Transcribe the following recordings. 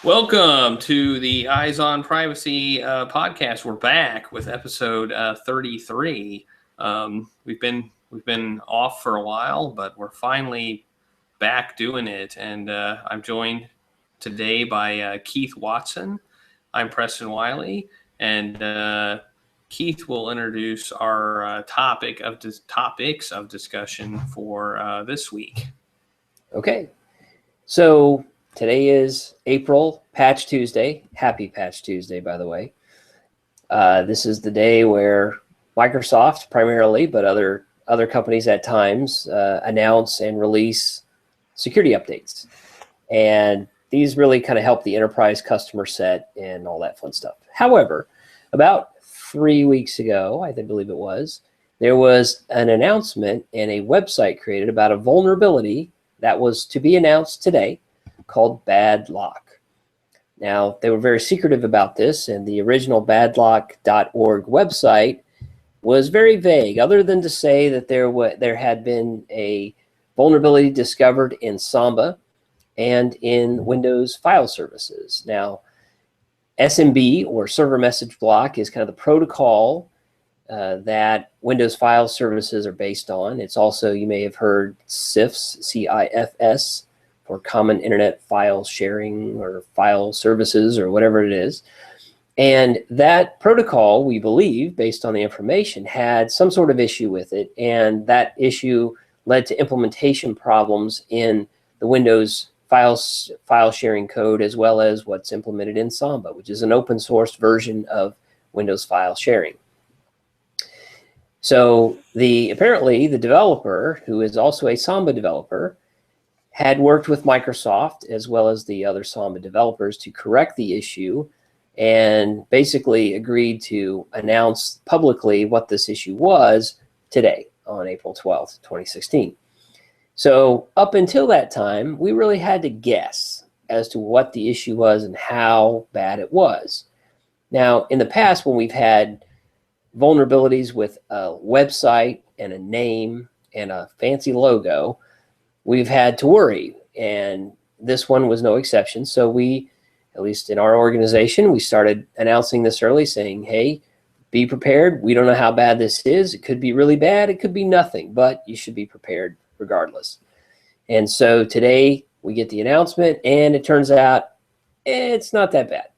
Welcome to the Eyes on Privacy podcast. We're back with episode 33. We've been off for a while, but we're finally back doing it. And I'm joined today by Keith Watson. I'm Preston Wiley, and Keith will introduce our topics of discussion for this week. Okay, so today is April Patch Tuesday. Happy Patch Tuesday, by the way. This is the day where Microsoft primarily, but other companies at times announce and release security updates. And these really kind of help the enterprise customer set and all that fun stuff. However, about 3 weeks ago, I believe it was, there was an announcement and a website created about a vulnerability that was to be announced today called Badlock. Now, they were very secretive about this, and the original badlock.org website was very vague, other than to say that there had been a vulnerability discovered in Samba and in Windows file services. Now, SMB, or server message block, is kind of the protocol that Windows file services are based on. It's also, you may have heard CIFS, C-I-F-S, for Common Internet File Sharing or File Services or whatever it is. And that protocol, we believe, based on the information, had some sort of issue with it, and that issue led to implementation problems in the Windows file sharing code, as well as what's implemented in Samba, which is an open source version of Windows file sharing. So apparently the developer, who is also a Samba developer, had worked with Microsoft as well as the other Samba developers to correct the issue, and basically agreed to announce publicly what this issue was today on April 12th, 2016. So up until that time, we really had to guess as to what the issue was and how bad it was. Now, in the past, when we've had vulnerabilities with a website and a name and a fancy logo, we've had to worry, and this one was no exception. So we, at least in our organization, we started announcing this early, saying, hey, be prepared. We don't know how bad this is. It could be really bad. It could be nothing, but you should be prepared regardless. And so today we get the announcement, and it turns out it's not that bad.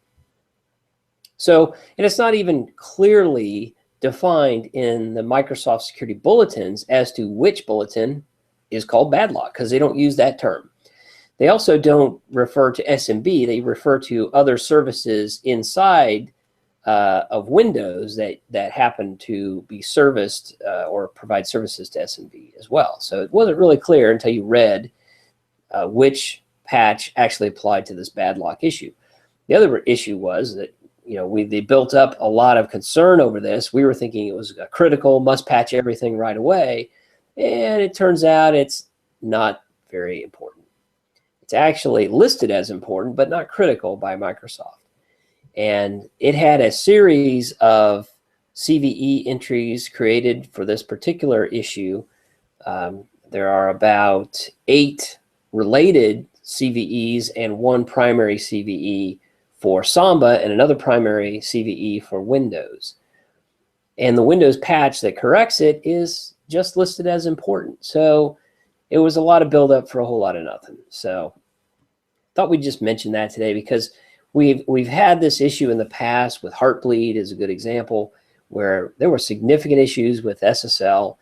So, and it's not even clearly defined in the Microsoft security bulletins as to which bulletin is called Badlock, because they don't use that term. They also don't refer to SMB. They refer to other services inside of Windows that happen to be serviced or provide services to SMB as well. So it wasn't really clear until you read which patch actually applied to this Badlock issue. The other issue was that they built up a lot of concern over this. We were thinking it was a critical, must patch everything right away, and it turns out it's not very important. It's actually listed as important, but not critical by Microsoft. And it had a series of CVE entries created for this particular issue. There are about 8 related CVEs and 1 primary CVE for Samba and another primary CVE for Windows. And the Windows patch that corrects it is just listed as important. So it was a lot of buildup for a whole lot of nothing. So thought we'd just mention that today, because we've had this issue in the past with Heartbleed is a good example, where there were significant issues with SSL,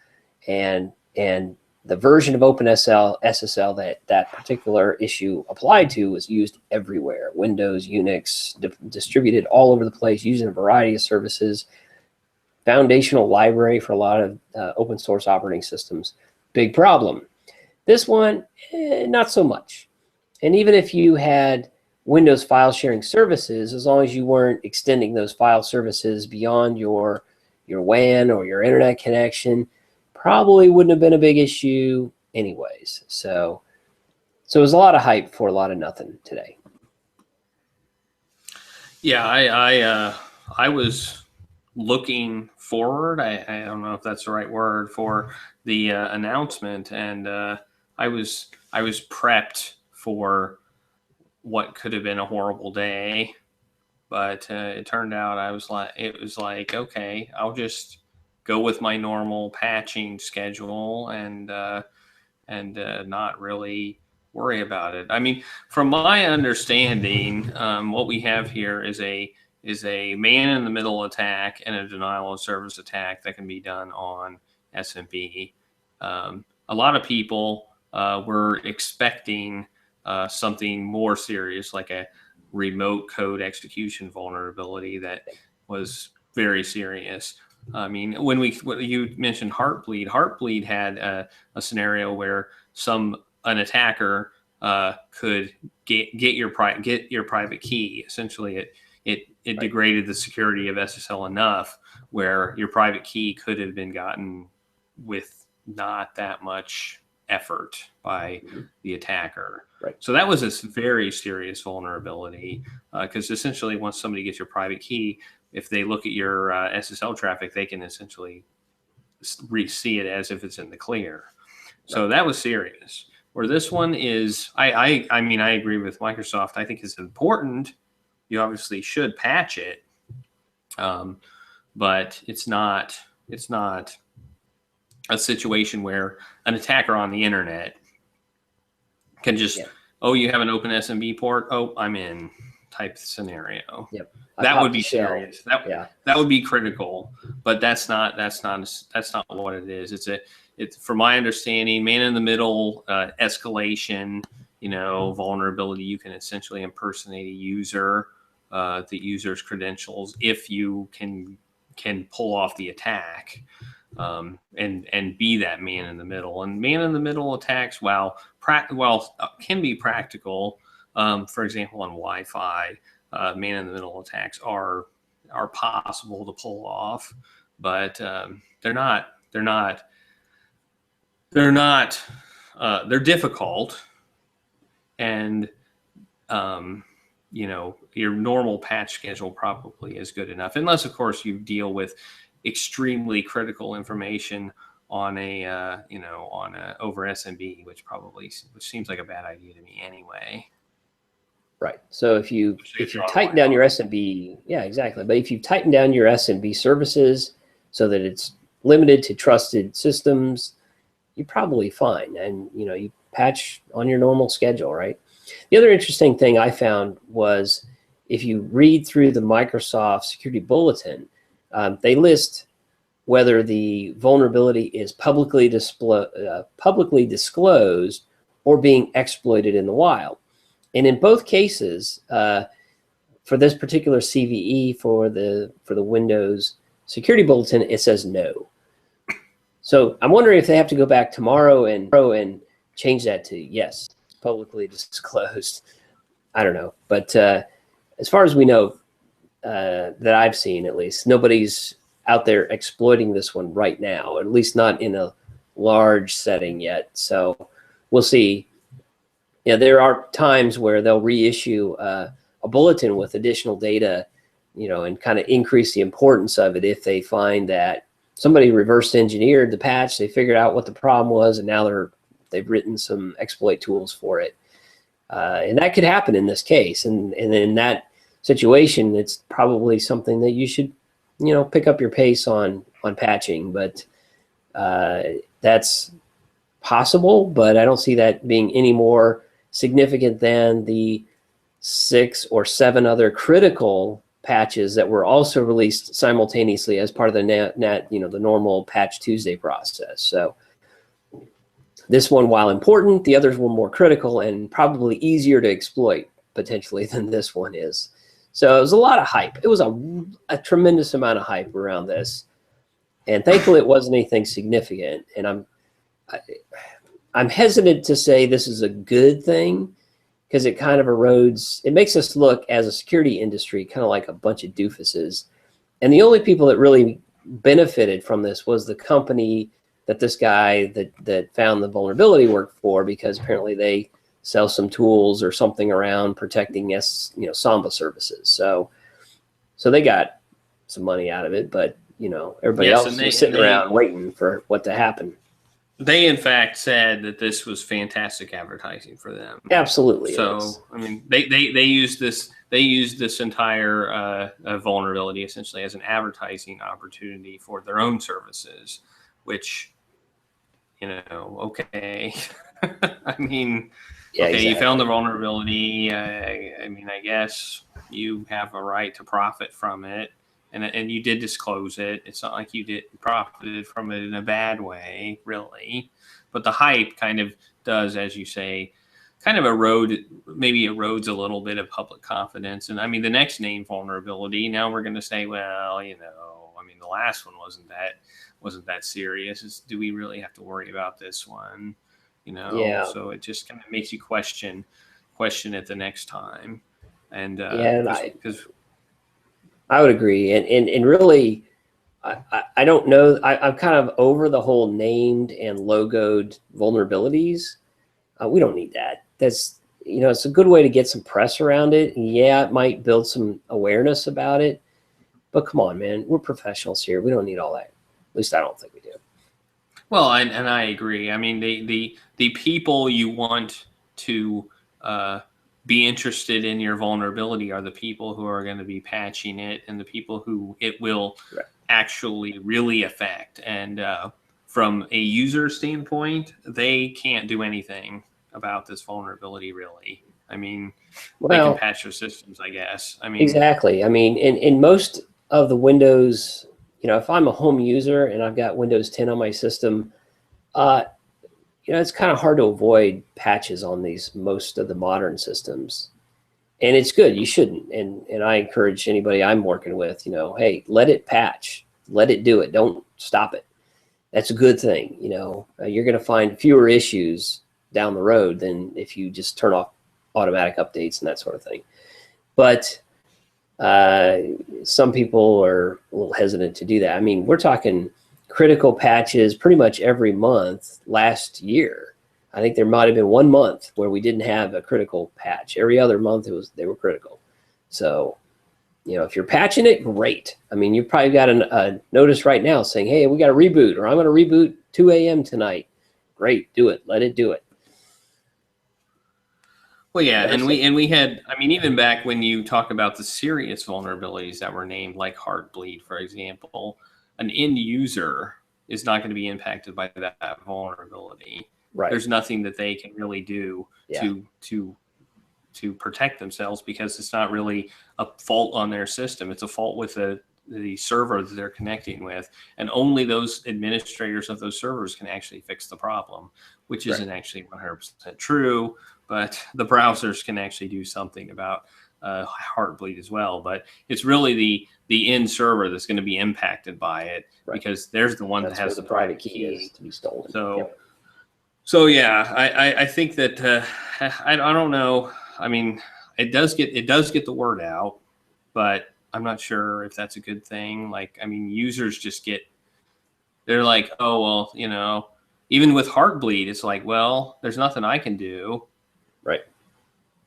and the version of SSL that particular issue applied to was used everywhere. Windows, Unix, distributed all over the place, using a variety of services. Foundational library for a lot of open source operating systems. Big problem. This one, not so much. And even if you had Windows file sharing services, as long as you weren't extending those file services beyond your WAN or your internet connection, probably wouldn't have been a big issue anyways. So it was a lot of hype for a lot of nothing today. Yeah, I was looking forward. I don't know if that's the right word for the announcement, and I was prepped for what could have been a horrible day. But it turned out it was like, okay, I'll just go with my normal patching schedule and not really worry about it. I mean, from my understanding, what we have here is a man in the middle attack and a denial of service attack that can be done on SMB. A lot of people were expecting something more serious, like a remote code execution vulnerability that was very serious. I mean, when you mentioned Heartbleed had a scenario where an attacker could get your private key. Essentially, it degraded the security of SSL enough where your private key could have been gotten with not that much effort by the attacker. Right. So that was a very serious vulnerability because essentially once somebody gets your private key, if they look at your SSL traffic, they can essentially see it as if it's in the clear. So that was serious. Where this one is, I mean, I agree with Microsoft. I think it's important. You obviously should patch it, but it's not a situation where an attacker on the internet can just, oh, you have an open SMB port. Oh, I'm in type scenario. Yep. That would be serious. That would be critical, but that's not what it is. It's from my understanding, man in the middle escalation, vulnerability. You can essentially impersonate a user, the user's credentials, if you can pull off the attack. And be that man in the middle. And man in the middle attacks, while can be practical, for example, on Wi-Fi, man in the middle attacks are possible to pull off, but they're difficult, and your normal patch schedule probably is good enough, unless of course you deal with extremely critical information on over SMB, which seems like a bad idea to me anyway. Right. So if you tighten down your SMB, yeah, exactly. But if you tighten down your SMB services so that it's limited to trusted systems, you're probably fine. And you patch on your normal schedule, right? The other interesting thing I found was if you read through the Microsoft Security Bulletin, they list whether the vulnerability is publicly disclosed or being exploited in the wild. And in both cases, for this particular CVE for the Windows Security Bulletin, it says no. So I'm wondering if they have to go back tomorrow and change that to yes, publicly disclosed. I don't know, but as far as we know, that I've seen, at least, nobody's out there exploiting this one right now, at least not in a large setting yet. So we'll see. Yeah, there are times where they'll reissue a bulletin with additional data, and kind of increase the importance of it if they find that somebody reverse engineered the patch, they figured out what the problem was, and now they've written some exploit tools for it. And that could happen in this case. And in that situation, it's probably something that you should, pick up your pace on patching. But that's possible, but I don't see that being any more significant than the 6 or 7 other critical patches that were also released simultaneously as part of the the normal Patch Tuesday process. So this one, while important, the others were more critical and probably easier to exploit potentially than this one is. So it was a lot of hype. It was a tremendous amount of hype around this, and thankfully it wasn't anything significant. And I'm hesitant to say this is a good thing, because it kind of erodes, it makes us look as a security industry kind of like a bunch of doofuses. And the only people that really benefited from this was the company that this guy that found the vulnerability worked for, because apparently they sell some tools or something around protecting Samba services. So they got some money out of it, but everybody else was sitting around waiting for what to happen. They in fact said that this was fantastic advertising for them. Absolutely. So I mean, they used this entire vulnerability essentially as an advertising opportunity for their own services, which, okay. I mean, yeah, okay, exactly. You found the vulnerability. I mean, I guess you have a right to profit from it, and you did disclose it. It's not like you did profited from it in a bad way, really. But the hype kind of does, as you say, kind of maybe erodes a little bit of public confidence. And I mean, the next name vulnerability, now we're going to say, well, I mean, the last one wasn't that serious. Do we really have to worry about this one? Yeah. So it just kind of makes you question it the next time. And yeah, and I would agree. And really, I don't know. I'm kind of over the whole named and logoed vulnerabilities. We don't need that. That's, it's a good way to get some press around it. And yeah, it might build some awareness about it. But come on, man, we're professionals here. We don't need all that. At least I don't think we do. Well, and I agree. I mean, the people you want to be interested in your vulnerability are the people who are going to be patching it, and the people who it will actually really affect. And from a user standpoint, they can't do anything about this vulnerability, really. I mean, they can patch their systems, I guess. I mean, exactly. I mean, in most of the Windows, if I'm a home user and I've got Windows 10 on my system, it's kind of hard to avoid patches on most of the modern systems. And it's good. You shouldn't. And I encourage anybody I'm working with, hey, let it patch. Let it do it. Don't stop it. That's a good thing. You're going to find fewer issues down the road than if you just turn off automatic updates and that sort of thing. But some people are a little hesitant to do that. I mean, we're talking critical patches pretty much every month last year. I think there might have been 1 month where we didn't have a critical patch. Every other month they were critical. So, if you're patching it, great. I mean, you probably got a notice right now saying, hey, we got a reboot, or I'm going to reboot 2 a.m. tonight. Great, do it. Let it do it. Well, yeah, and we had, I mean, even back when you talk about the serious vulnerabilities that were named, like Heartbleed, for example, an end user is not going to be impacted by that vulnerability. Right. There's nothing that they can really do to protect themselves, because it's not really a fault on their system. It's a fault with the server that they're connecting with, and only those administrators of those servers can actually fix the problem, which isn't actually 100% true. But the browsers can actually do something about Heartbleed as well. But it's really the end server that's going to be impacted by it, because there's the one that has the private key is to be stolen. So yeah, I think that I don't know. I mean, it does get the word out, but I'm not sure if that's a good thing. Like, I mean, users they're like, oh well, even with Heartbleed, it's like, well, there's nothing I can do. Right.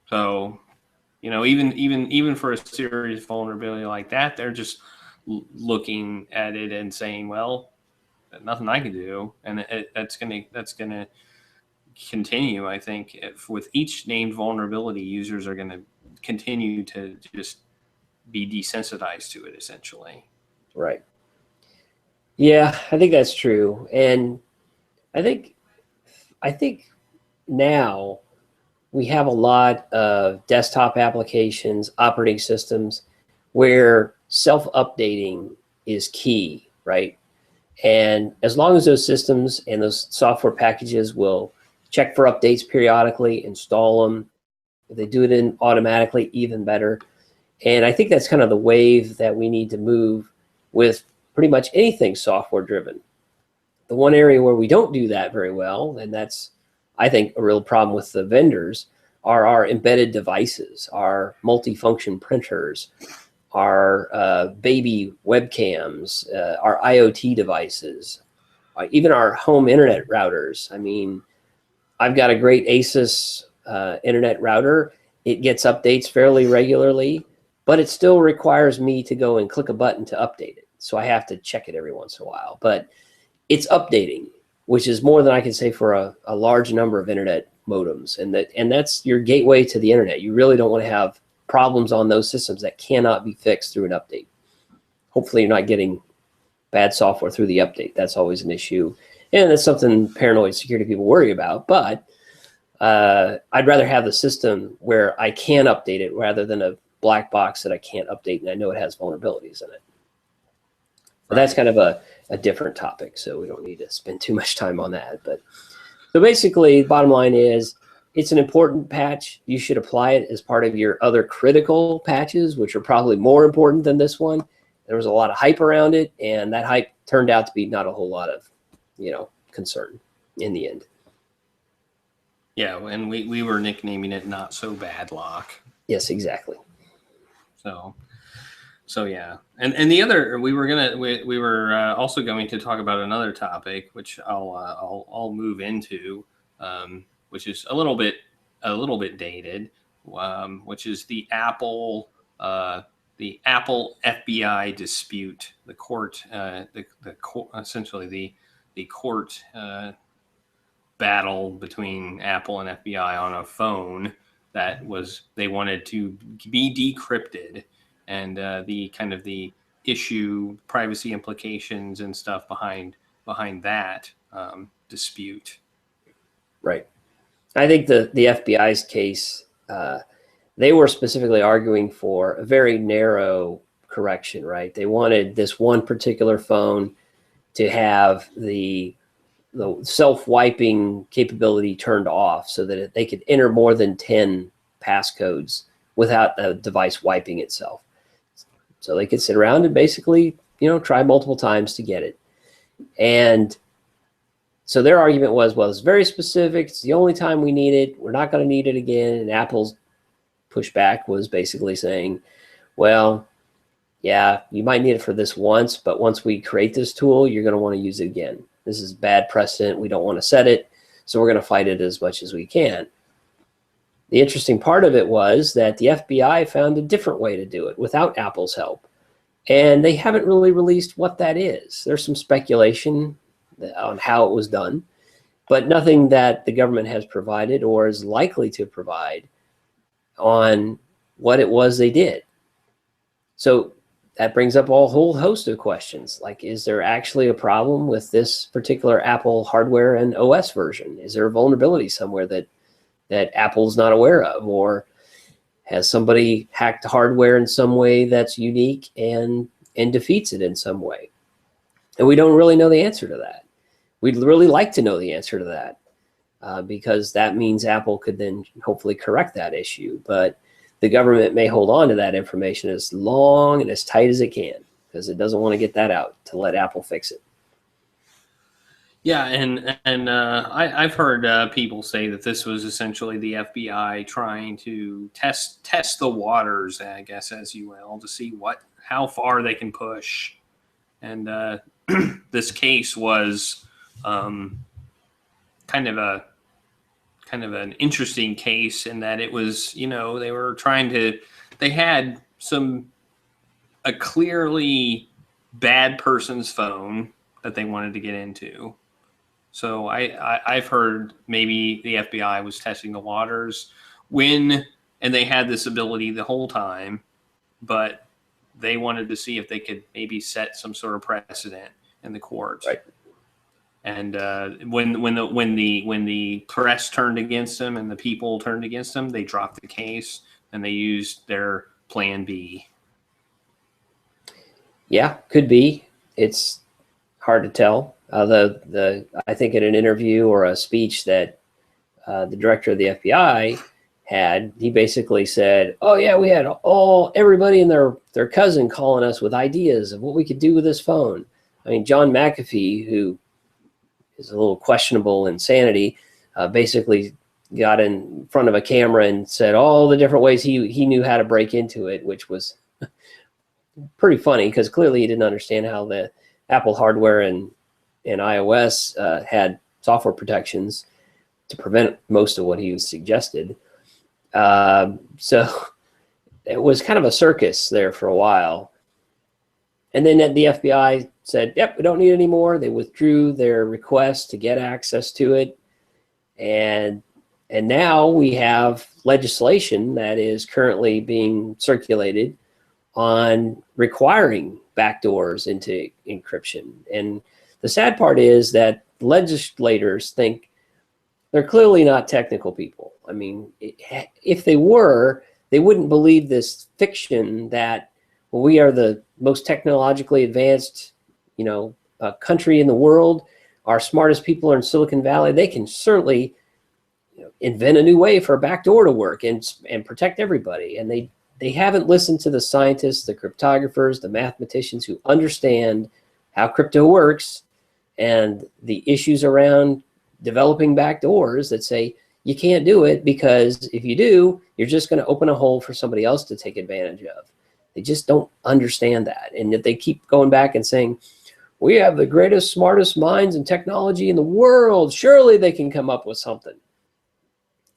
So, even for a serious vulnerability like that, they're just looking at it and saying, well, nothing I can do, and that's gonna continue. I think with each named vulnerability, users are going to continue to just be desensitized to it, essentially. Right. Yeah, I think that's true. And I think now we have a lot of desktop applications, operating systems, where self-updating is key, right? And as long as those systems and those software packages will check for updates periodically, install them, if they do it automatically, even better. And I think that's kind of the wave that we need to move with pretty much anything software driven. The one area where we don't do that very well, and that's, I think, a real problem with the vendors, are our embedded devices, our multifunction printers, our baby webcams, our IoT devices, even our home internet routers. I mean, I've got a great Asus internet router. It gets updates fairly regularly, but it still requires me to go and click a button to update it. So I have to check it every once in a while, but it's updating. which is more than I can say for a large number of internet modems. And that's your gateway to the internet. You really don't want to have problems on those systems that cannot be fixed through an update. Hopefully you're not getting bad software through the update. That's always an issue. And that's something paranoid security people worry about. But I'd rather have the system where I can update it rather than a black box that I can't update and I know it has vulnerabilities in it. But that's kind of a different topic, so we don't need to spend too much time on that. But so basically, bottom line is, it's an important patch. You should apply it as part of your other critical patches, which are probably more important than this one. There was a lot of hype around it, and that hype turned out to be not a whole lot of, concern in the end. Yeah, and we were nicknaming it Not So Badlock. Yes, exactly. So yeah, and the other we were also going to talk about another topic, which I'll move into, which is a little bit dated, which is the Apple FBI dispute, the court essentially the court battle between Apple and FBI on a phone that they wanted to be decrypted. And the issue, privacy implications and stuff behind that dispute. Right. I think the FBI's case, they were specifically arguing for a very narrow correction, right? They wanted this one particular phone to have the self-wiping capability turned off so that they could enter more than 10 passcodes without the device wiping itself. So they could sit around and basically, try multiple times to get it. And so their argument was, well, it's very specific. It's the only time we need it. We're not going to need it again. And Apple's pushback was basically saying, well, yeah, you might need it for this once, but once we create this tool, you're going to want to use it again. This is bad precedent. We don't want to set it. So we're going to fight it as much as we can. The interesting part of it was that the FBI found a different way to do it without Apple's help. And they haven't really released what that is. There's some speculation on how it was done, but nothing that the government has provided or is likely to provide on what it was they did. So that brings up a whole host of questions. Like, is there actually a problem with this particular Apple hardware and OS version? Is there a vulnerability somewhere that Apple's not aware of, or has somebody hacked hardware in some way that's unique and defeats it in some way? And we don't really know the answer to that. We'd really like to know the answer to that, because that means Apple could then hopefully correct that issue. But the government may hold on to that information as long and as tight as it can, because it doesn't want to get that out to let Apple fix it. Yeah, and I've heard people say that this was essentially the FBI trying to test the waters, I guess, as you will, to see how far they can push. And this case was kind of an interesting case in that it was, they had a clearly bad person's phone that they wanted to get into. So I've heard maybe the FBI was testing the waters and they had this ability the whole time, but they wanted to see if they could maybe set some sort of precedent in the court. Right. And when the press turned against them and the people turned against them, they dropped the case and they used their plan B. Yeah, could be. It's hard to tell. I think in an interview or a speech that the director of the FBI had, he basically said, "Oh yeah, we had everybody and their cousin calling us with ideas of what we could do with this phone." I mean, John McAfee, who is a little questionable insanity, basically got in front of a camera and said all the different ways he knew how to break into it, which was pretty funny because clearly he didn't understand how the Apple hardware and iOS had software protections to prevent most of what he suggested. So it was kind of a circus there for a while. And then the FBI said, yep, we don't need any more. They withdrew their request to get access to it. And now we have legislation that is currently being circulated on requiring backdoors into encryption. And the sad part is that legislators think they're clearly not technical people. I mean, if they were, they wouldn't believe this fiction that, well, we are the most technologically advanced, country in the world. Our smartest people are in Silicon Valley. They can certainly invent a new way for a backdoor to work and protect everybody. And they haven't listened to the scientists, the cryptographers, the mathematicians who understand how crypto works and the issues around developing backdoors that say you can't do it because if you do, you're just going to open a hole for somebody else to take advantage of. They just don't understand that. And that they keep going back and saying, we have the greatest, smartest minds and technology in the world. Surely they can come up with something.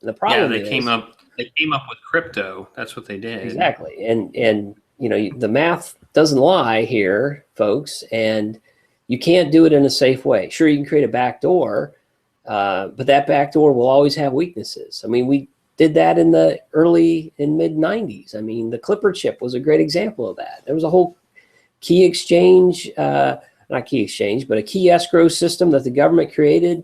And the problem is, they came up with crypto. That's what they did. Exactly. And the math doesn't lie here, folks, and you can't do it in a safe way. Sure, you can create a backdoor, but that backdoor will always have weaknesses. I mean, we did that in the early and mid 90s. I mean, the Clipper chip was a great example of that. There was a whole key exchange, not key exchange, but a key escrow system that the government created.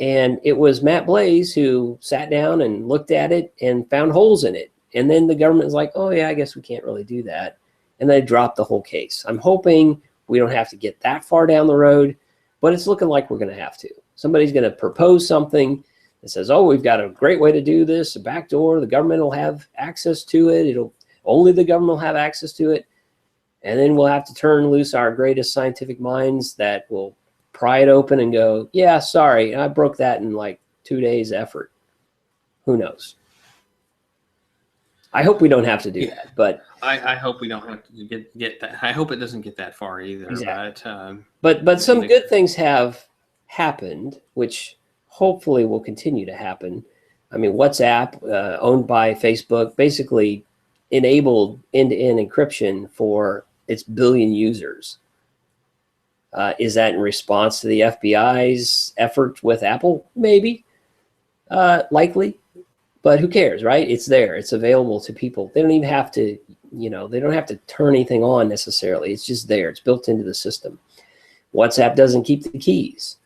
And it was Matt Blaze who sat down and looked at it and found holes in it. And then the government was like, oh yeah, I guess we can't really do that. And they dropped the whole case. I'm hoping we don't have to get that far down the road, but it's looking like we're going to have to. Somebody's going to propose something that says, oh, we've got a great way to do this, a backdoor, the government will have access to it. Only the government will have access to it. And then we'll have to turn loose our greatest scientific minds that will pry it open and go, yeah, sorry, I broke that in like 2 days effort. Who knows? I hope we don't have to do that, but I hope we don't have to get that. I hope it doesn't get that far either. Exactly. But some good things have happened, which hopefully will continue to happen. I mean, WhatsApp, owned by Facebook, basically enabled end-to-end encryption for its billion users. Is that in response to the FBI's effort with Apple? Maybe, likely, but who cares, right? It's there. It's available to people. They don't even have to, they don't have to turn anything on necessarily. It's just there. It's built into the system. WhatsApp doesn't keep the keys.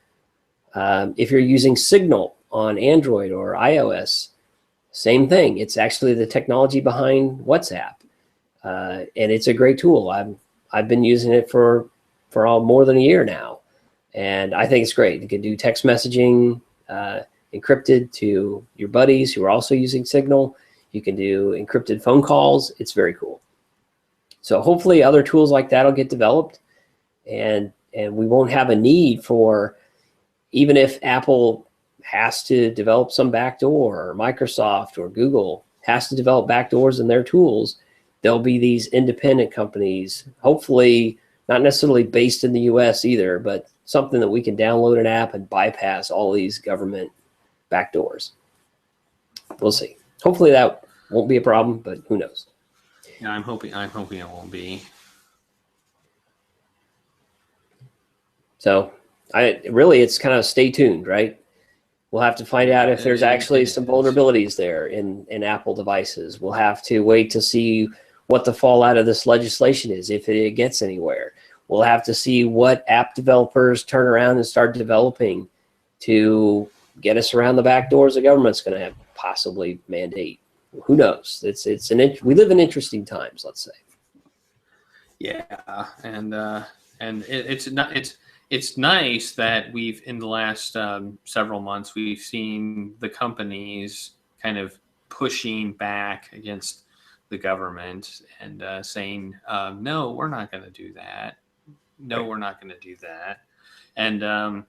If you're using Signal on Android or iOS, same thing. It's actually the technology behind WhatsApp, and it's a great tool. I've been using it for more than a year now, and I think it's great. You can do text messaging encrypted to your buddies who are also using Signal. You can do encrypted phone calls. It's very cool. So hopefully other tools like that will get developed, and we won't have a need for, even if Apple has to develop some backdoor, or Microsoft or Google has to develop backdoors in their tools, there'll be these independent companies, hopefully not necessarily based in the US either, but something that we can download an app and bypass all these government backdoors. We'll see. Hopefully that won't be a problem, but who knows? Yeah, I'm hoping it won't be. So it's kind of stay tuned, right? We'll have to find out if there's actually some vulnerabilities there in Apple devices. We'll have to wait to see what the fallout of this legislation is, if it gets anywhere. We'll have to see what app developers turn around and start developing to get us around the back doors the government's going to have possibly mandate. Who knows? We live in interesting times, let's say. Yeah, and it's nice that we've, in the last several months, we've seen the companies kind of pushing back against the government and saying, no, we're not going to do that. No, we're not going to do that. And,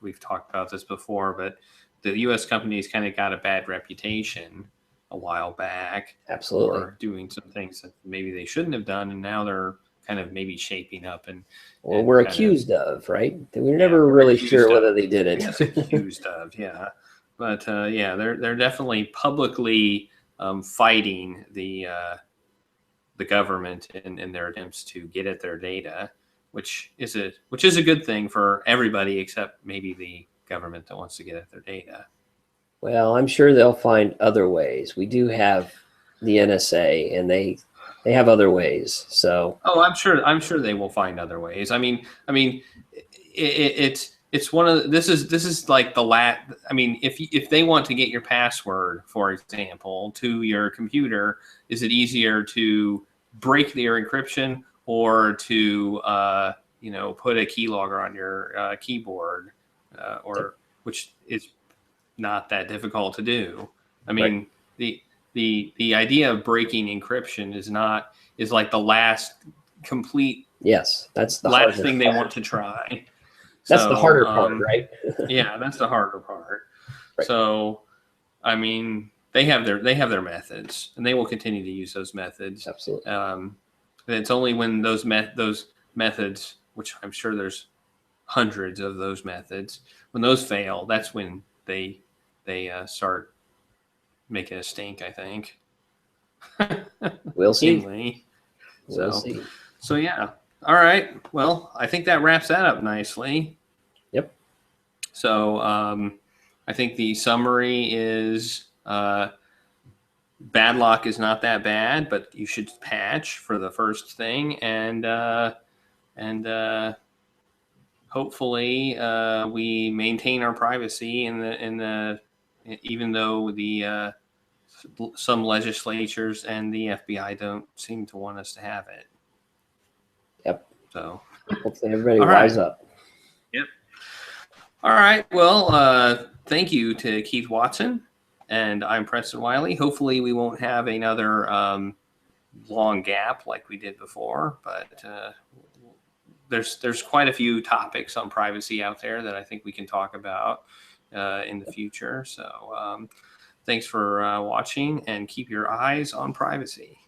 we've talked about this before, but the U.S. companies kind of got a bad reputation a while back. Absolutely. For doing some things that maybe they shouldn't have done, and now they're kind of maybe shaping up we're accused of, right? We're never really sure whether they did it. Yes, accused of, yeah. But they're definitely publicly fighting the the government in their attempts to get at their data, which is a good thing for everybody except maybe the government that wants to get at their data. Well, I'm sure they'll find other ways. We do have the NSA, and they have other ways. So, oh, I'm sure they will find other ways. I mean, it's one of this is like the I mean, if they want to get your password, for example, to your computer, is it easier to break their encryption or to put a keylogger on your keyboard, or which is not that difficult to do. I mean, right. the idea of breaking encryption is like the last complete that's the last thing they want to try. That's the harder part, right? Yeah, that's the harder part. Right. So, I mean, they have their methods, and they will continue to use those methods. Absolutely. It's only when those methods, which I'm sure there's hundreds of those methods, when those fail, that's when they start making a stink, I think. We'll see. We'll see. So yeah. All right. Well, I think that wraps that up nicely. Yep. So I think the summary is Badlock is not that bad, but you should patch for the first thing, and hopefully we maintain our privacy even though the some legislatures and the FBI don't seem to want us to have it. Yep. So hopefully everybody rise up. Yep. All right. Well, thank you to Keith Watson, and I'm Preston Wiley. Hopefully we won't have another long gap like we did before, but there's quite a few topics on privacy out there that I think we can talk about in the future. So thanks for watching, and keep your eyes on privacy.